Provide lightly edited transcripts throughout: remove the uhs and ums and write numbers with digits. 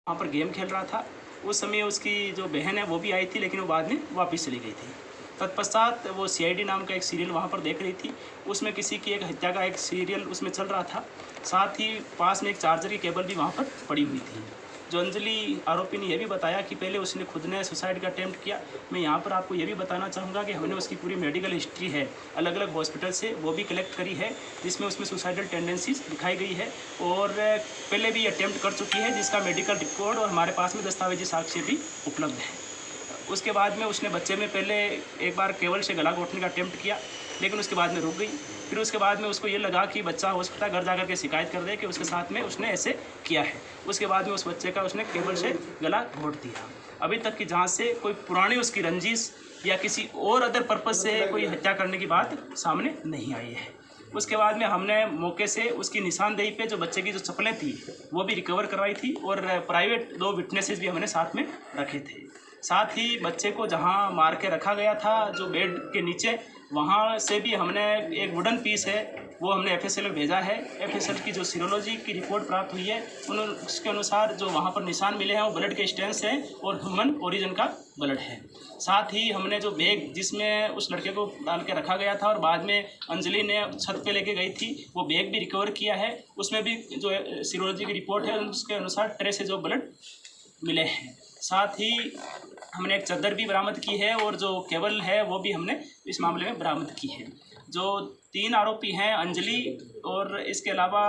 वहाँ पर गेम खेल रहा था। उस समय उसकी जो बहन है वो भी आई थी, लेकिन वो बाद में वापस चली गई थी। तत्पश्चात वो CID नाम का एक सीरियल वहाँ पर देख रही थी। उसमें किसी की एक हत्या का एक सीरियल उसमें चल रहा था। साथ ही पास में एक चार्जर की केबल भी वहाँ पर पड़ी हुई थी। जो अंजलि आरोपी ने यह भी बताया कि पहले उसने खुद ने सुसाइड का अटेम्प्ट किया। मैं यहाँ पर आपको ये भी बताना चाहूँगा कि हमने उसकी पूरी मेडिकल हिस्ट्री है अलग अलग हॉस्पिटल से वो भी कलेक्ट करी है, जिसमें उसमें सुसाइडल टेंडेंसीज दिखाई गई है और पहले भी अटेम्प्ट कर चुकी है, जिसका मेडिकल रिकॉर्ड और हमारे पास में दस्तावेजी साक्ष्य भी उपलब्ध है। उसके बाद में उसने बच्चे में पहले एक बार केवल से गला घोटने का अटेम्प्ट किया, लेकिन उसके बाद में रुक गई। फिर उसके बाद में उसको ये लगा कि बच्चा हो सकता है घर जाकर के शिकायत कर दे कि उसके साथ में उसने ऐसे किया है। उसके बाद में उस बच्चे का उसने केवल से गला घोट दिया। अभी तक की जांच से कोई पुरानी उसकी रंजिश या किसी और अदर पर्पज़ से कोई हत्या करने की बात सामने नहीं आई है। उसके बाद में हमने मौके से उसकी निशानदेही पे जो बच्चे की जो चप्पलें थी वो भी रिकवर करवाई थी और प्राइवेट 2 विटनेसेस भी हमने साथ में रखे थे। साथ ही बच्चे को जहाँ मार के रखा गया था जो बेड के नीचे, वहाँ से भी हमने एक वुडन पीस है वो हमने FSL में भेजा है। FSL की जो सीरोलॉजी की रिपोर्ट प्राप्त हुई है उसके अनुसार जो वहाँ पर निशान मिले हैं वो ब्लड के स्टेन्स हैं और ह्यूमन ओरिजिन का ब्लड है। साथ ही हमने जो बैग जिसमें उस लड़के को डाल के रखा गया था और बाद में अंजलि ने छत पे लेके गई थी, वो बैग भी रिकवर किया है। उसमें भी जो सीरोलॉजी की रिपोर्ट है उसके अनुसार ट्रेस से जो ब्लड मिले हैं। साथ ही हमने एक चादर भी बरामद की है और जो केबल है वो भी हमने इस मामले में बरामद की है। जो 3 आरोपी हैं अंजलि और इसके अलावा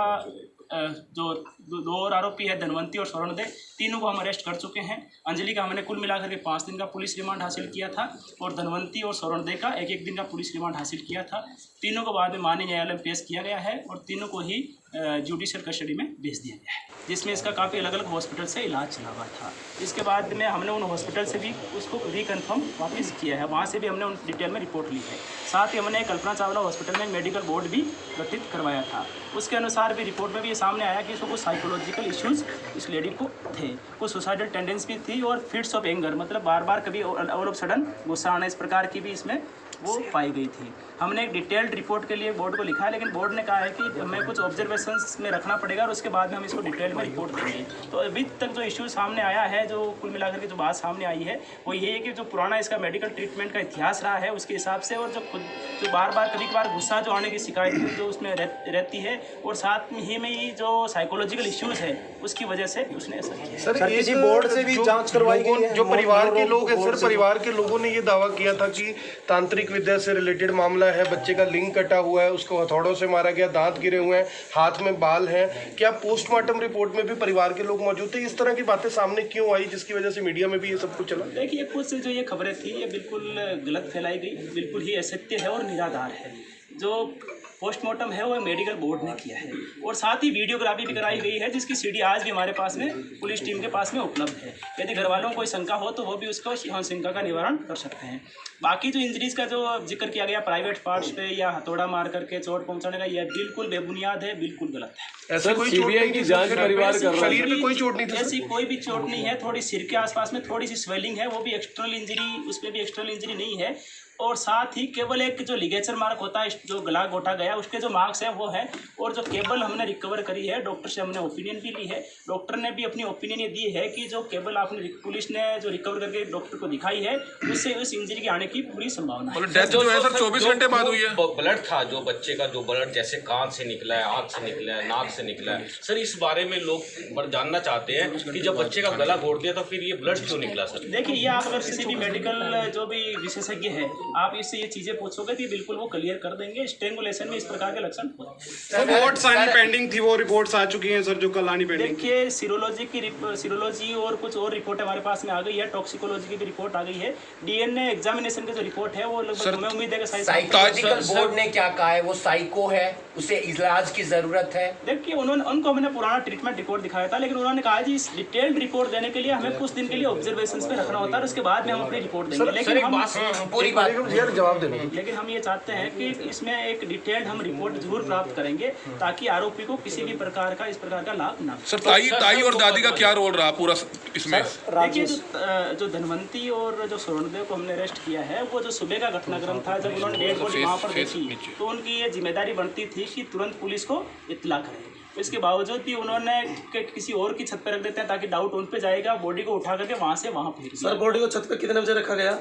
जो 2 और आरोपी है धनवंती और स्वर्णदेव, तीनों को हम अरेस्ट कर चुके हैं। अंजलि का हमने कुल मिलाकर के 5 दिन का पुलिस रिमांड हासिल किया था और धनवंती और स्वर्णदेव का 1-1 दिन का पुलिस रिमांड हासिल किया था। तीनों को बाद में माननीय न्यायालय में पेश किया गया है और तीनों को ही जुडिशियल कस्टडी में भेज दिया गया है, जिसमें इसका काफ़ी अलग अलग हॉस्पिटल से इलाज चला हुआ था। इसके बाद में हमने उन हॉस्पिटल से भी उसको रिकन्फर्म वापस किया है, वहाँ से भी हमने उन डिटेल में रिपोर्ट ली है। साथ ही हमने कल्पना चावला हॉस्पिटल में मेडिकल बोर्ड भी गठित करवाया था। उसके अनुसार भी रिपोर्ट में भी ये सामने आया कि इसको कुछ साइकोलॉजिकल इश्यूज़ इस लेडी को थे, कुछ सुसाइडल टेंडेंसी भी थी और फिट्स ऑफ एंगर, मतलब बार बार कभी ऑल ऑफ सडन गुस्सा आना, इस प्रकार की भी इसमें वो पाई गई थी। हमने एक डिटेल्ड रिपोर्ट के लिए बोर्ड को लिखा है, लेकिन बोर्ड ने कहा है कि हमें कुछ ऑब्जर्वेशंस में रखना पड़ेगा और उसके बाद में हम इसको डिटेल में रिपोर्ट करेंगे। तो अभी तक जो इश्यू सामने आया है, जो कुल मिलाकर के जो बात सामने आई है वो ये है कि जो पुराना इसका मेडिकल ट्रीटमेंट का इतिहास रहा है उसके हिसाब से, और जो बार बार कभी कभार गुस्सा जो आने की शिकायत जो उसमें रहती है, और साथ ही में ही जो साइकोलॉजिकल इश्यूज़ है उसकी वजह से उसने ऐसा किया। सर किसी बोर्ड से भी जांच करवाई गई है? जो परिवार के लोग हैं सर, परिवार के लोगों ने ये दावा किया था कि तांत्रिक विद्या से रिलेटेड मामला है, बच्चे का लिंग कटा हुआ है, उसको हथौड़ों से मारा गया, दांत गिरे हुए हैं, हाथ में बाल हैं। क्या पोस्टमार्टम रिपोर्ट में भी परिवार के लोग मौजूद थे? इस तरह की बातें सामने क्यों आई जिसकी वजह से मीडिया में भी ये सब कुछ चला? देखिए, कुछ जो ये खबरें थी ये बिल्कुल गलत फैलाई गई, बिल्कुल ही असत्य है और निराधार है। जो पोस्टमार्टम है वो मेडिकल बोर्ड ने किया है और साथ ही वीडियोग्राफी भी कराई गई है, जिसकी CD आज भी हमारे पास में पुलिस टीम के पास में उपलब्ध है। यदि घर वालों को कोई शंका हो तो वो भी उसको शंका का निवारण कर सकते हैं। बाकी जो इंजरीज का जो जिक्र किया गया प्राइवेट पार्ट्स पे या हथौड़ा मार करके चोट पहुंचाने का, यह बिल्कुल बेबुनियाद है, बिल्कुल गलत है। ऐसा कोई CBI की जांच परिवार कर रहा है? शरीर पे कोई चोट नहीं थी? ऐसी कोई भी चोट नहीं है। थोड़ी सिर के आसपास में थोड़ी सी स्वेलिंग है, वो भी एक्सटर्नल इंजरी, उस पर भी एक्सटर्नल इंजरी नहीं है। और साथ ही केवल एक जो लिगेचर मार्क होता है, जो गला घोटा गया, उसके जो मार्क्स हैं वो है। और जो केबल हमने रिकवर करी है, डॉक्टर से हमने ओपिनियन भी ली है। डॉक्टर ने भी अपनी ओपिनियन ये दी है कि जो केबल आपने पुलिस ने जो रिकवर करके डॉक्टर को दिखाई है, उससे उस इंजरी के आने की पूरी संभावना है। डेथ जो है सर 24 घंटे बाद हुई है। ब्लड था जो बच्चे का, जो ब्लड जैसे कान से निकला है, आँख से निकला है, नाक से निकला है, सर इस बारे में लोग जानना चाहते हैं कि जब बच्चे का गला घोट दिया तो फिर ये ब्लड क्यों निकला? सर देखिए, ये आप अगर किसी भी मेडिकल जो भी विशेषज्ञ है, आप इससे ये चीजें पूछोगे तो बिल्कुल वो क्लियर कर देंगे। स्ट्रेंगुलेशन में इस प्रकार के लक्षण होते हैं। रिपोर्ट्स आनी पेंडिंग थी, वो रिपोर्ट्स आ चुकी हैं सर जो कल आनी पेंडिंग? देखिए, सीरोलॉजी और कुछ और रिपोर्ट हमारे पास में आ गई है, टॉक्सिकोलॉजी की भी रिपोर्ट आ गई है, DNA एग्जामिनेशन की जो रिपोर्ट है वो लगभग हमें उम्मीद है कि साइकोलॉजिकल बोर्ड ने क्या कहा है? वो साइको है, उसे इलाज की जरूरत है। देखिए, उनको हमने पुराना ट्रीटमेंट रिपोर्ट दिखाया था, लेकिन उन्होंने कहा जी इस डिटेल्ड रिपोर्ट देने के लिए हमें कुछ दिन के लिए ऑब्जर्वेशंस पे रखना होता है, उसके बाद में हम अपनी रिपोर्ट देंगे। लेकिन हम पूरी बात जवाब देना, लेकिन हम ये चाहते हैं कि इसमें एक डिटेल्ड हम रिपोर्ट जरूर प्राप्त करेंगे ताकि आरोपी को किसी भी प्रकार का इस प्रकार का लाभ ना। सर ताई और दादी का क्या रोल रहा पूरा इसमें? देखिए, जो धनवंती और जो स्वर्णदेव को हमने अरेस्ट किया है, वो जो सुबह का घटनाक्रम था, जब उन्होंने डेड बॉडी वहाँ पर देखी तो उनकी ये जिम्मेदारी बनती थी कि तुरंत पुलिस को इत्तला करें। इसके बावजूद भी उन्होंने किसी और की छत पर रख देते हैं ताकि डाउट उन पे जाएगा, बॉडी को उठा करके वहाँ से वहाँ फेंक दिया। सर बॉडी को छत पे कितने बजे रखा गया?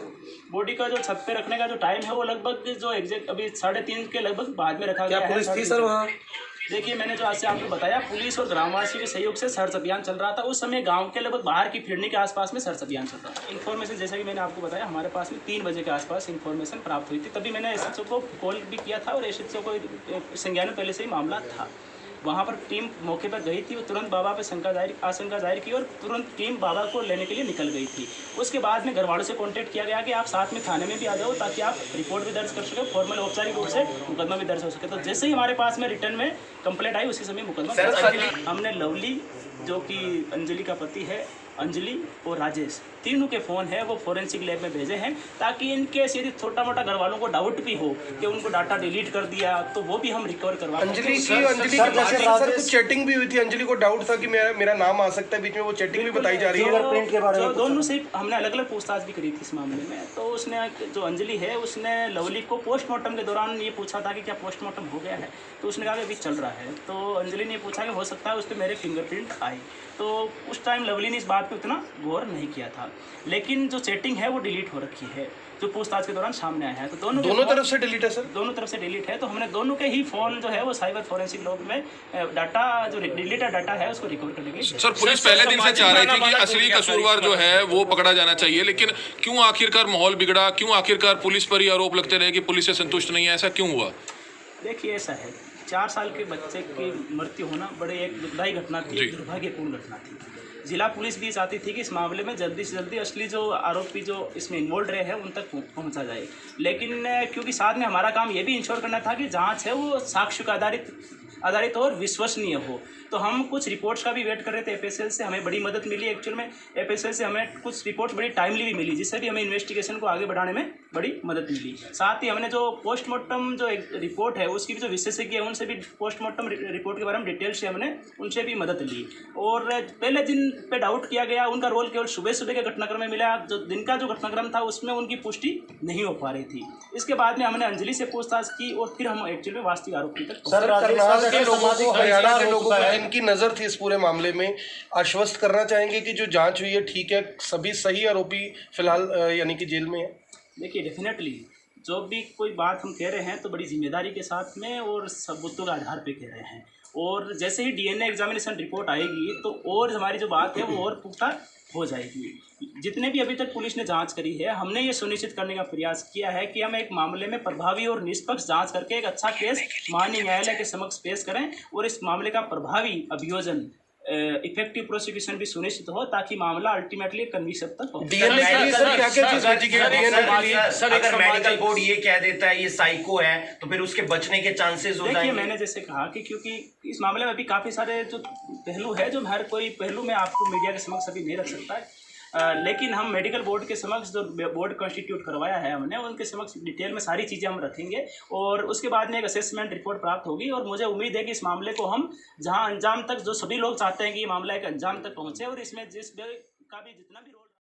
बॉडी का जो छत पे रखने का जो टाइम है वो लगभग जो एग्जैक्ट अभी 3:30 के लगभग बाद में रखा गया है। क्या पुलिस थी सर वहाँ? देखिए, मैंने जो आज से आपको बताया, पुलिस और ग्रामवासियों के सहयोग से सर्च अभियान चल रहा था। उस समय गांव के लगभग बाहर की फिरनी के आसपास में सर्च अभियान चल रहा था। इन्फॉर्मेशन जैसा कि मैंने आपको बताया, हमारे पास में 3 बजे के आसपास इन्फॉर्मेशन प्राप्त हुई थी। तभी मैंने एसएचओ को कॉल भी किया था और एसएचओ को संज्ञान में पहले से ही मामला था। वहाँ पर टीम मौके पर गई थी, वो तुरंत बाबा पर आशंका जाहिर की और तुरंत टीम बाबा को लेने के लिए निकल गई थी। उसके बाद में घर वालों से कांटेक्ट किया गया कि आप साथ में थाने में भी आ जाओ ताकि आप रिपोर्ट भी दर्ज कर सकें, फॉर्मल औपचारिक रूप से मुकदमा भी दर्ज हो सके। तो जैसे ही हमारे पास में रिटर्न में कंप्लेंट आई, उसी समय मुकदमा दर्ज। हमने लवली, जो कि अंजलि का पति है, अंजलि और राजेश, तीनों के फ़ोन है वो फॉरेंसिक लैब में भेजे हैं ताकि इनके यदि छोटा मोटा घर वालों को डाउट भी हो कि उनको डाटा डिलीट कर दिया तो वो भी हम रिकवर करवा सकते हैं। अंजलि सर कुछ चैटिंग भी हुई थी, अंजलि को डाउट था कि मेरा नाम आ सकता है बीच में, वो चैटिंग भी बताई जा रही है। दोनों से हमने अलग अलग पूछताछ भी करी थी इस मामले में। तो उसने, जो अंजलि है, उसने लवली को पोस्टमार्टम के दौरान ये पूछा था कि क्या पोस्टमार्टम हो गया है, तो उसने कहा कि अभी चल रहा है। तो अंजलि ने पूछा कि हो सकता है उस पर मेरे फिंगरप्रिंट आए। तो उस टाइम लवली ने इस बात पे उतना गौर नहीं किया था, लेकिन जो चैटिंग है वो डिलीट हो रखी है जो पूछताछ के दौरान सामने आया है। तो दोनों तरफ से डिलीट है सर? दोनों तरफ से डिलीट है। तो हमने दोनों के ही फ़ोन जो है वो साइबर फॉरेंसिक लॉग में डाटा, जो डिलीटेड डाटा है, उसको रिकवर करने के लिए। सर पुलिस पहले दिन से चाह रही थी कि असली कसूरवार जो है वो पकड़ा जाना चाहिए, लेकिन क्यों आखिरकार माहौल बिगड़ा? क्यों आखिरकार पुलिस पर ही आरोप लगते रहे कि पुलिस से संतुष्ट नहीं है? ऐसा क्यों हुआ? देखिए, ऐसा है, 4 साल के बच्चे की मृत्यु होना बड़े एक दुखदायी घटना थी, दुर्भाग्यपूर्ण घटना थी। जिला पुलिस भी चाहती थी कि इस मामले में जल्दी से जल्दी असली जो आरोपी जो इसमें इन्वॉल्व रहे हैं उन तक पहुंचा जाए। लेकिन क्योंकि साथ में हमारा काम ये भी इंश्योर करना था कि जांच है वो साक्ष्य का आधारित और विश्वसनीय हो। तो हम कुछ रिपोर्ट्स का भी वेट कर रहे थे एफएसएल से, हमें बड़ी मदद मिली। एक्चुअल में एफएसएल से हमें कुछ रिपोर्ट्स बड़ी टाइमली भी मिली, जिससे भी हमें इन्वेस्टिगेशन को आगे बढ़ाने में बड़ी मदद मिली। साथ ही हमने जो पोस्टमार्टम जो एक रिपोर्ट है उसकी भी जो विशेषज्ञ है उनसे भी पोस्टमार्टम रिपोर्ट के बारे में डिटेल से हमने उनसे भी मदद ली। और पहले जिन पे डाउट किया गया उनका रोल केवल सुबह के घटनाक्रम में मिला, जो दिन का जो घटनाक्रम था उसमें उनकी पुष्टि नहीं हो पा रही थी। इसके बाद में हमने अंजलि से पूछताछ की और फिर हम एक्चुअली में वास्तविक आरोपी तक। करनाल के लोगों को, हरियाणा के लोगों को जिनकी नजर थी इस पूरे मामले में, आश्वस्त करना चाहेंगे कि जो जांच हुई है ठीक है, सभी सही आरोपी फिलहाल यानी कि जेल में है? देखिए, डेफिनेटली जो भी कोई बात हम कह रहे हैं तो बड़ी जिम्मेदारी के साथ में और सबूतों के आधार पे कह रहे हैं। और जैसे ही डीएनए एग्जामिनेशन रिपोर्ट आएगी तो और हमारी जो बात है वो और पुख्ता हो जाएगी। जितने भी अभी तक पुलिस ने जांच करी है, हमने ये सुनिश्चित करने का प्रयास किया है कि हम एक मामले में प्रभावी और निष्पक्ष जांच करके एक अच्छा केस माननीय न्यायालय के समक्ष पेश करें और इस मामले का प्रभावी अभियोजन, इफेक्टिव प्रोसिक्यूशन भी सुनिश्चित हो ताकि मामला अल्टीमेटली कन्विक्शन तक पहुंचे। डीएनए के लिए सर क्या क्या चीज भेजी गई? डीएनए के लिए सर अगर मेडिकल बोर्ड ये कह देता है ये साइको है तो फिर उसके बचने के चांसेस हो जाएंगे। देखिए, मैंने जैसे कहा कि क्योंकि इस मामले में अभी काफ़ी सारे जो पहलू है, जो हर कोई पहलू में आपको मीडिया के समक्ष अभी नहीं रख सकता है, लेकिन हम मेडिकल बोर्ड के समक्ष जो बोर्ड कॉन्स्टिट्यूट करवाया है हमने, उनके समक्ष डिटेल में सारी चीज़ें हम रखेंगे और उसके बाद में एक असेसमेंट रिपोर्ट प्राप्त होगी। और मुझे उम्मीद है कि इस मामले को हम जहां अंजाम तक, जो सभी लोग चाहते हैं कि ये मामला एक अंजाम तक पहुंचे और इसमें जिस का भी जितना भी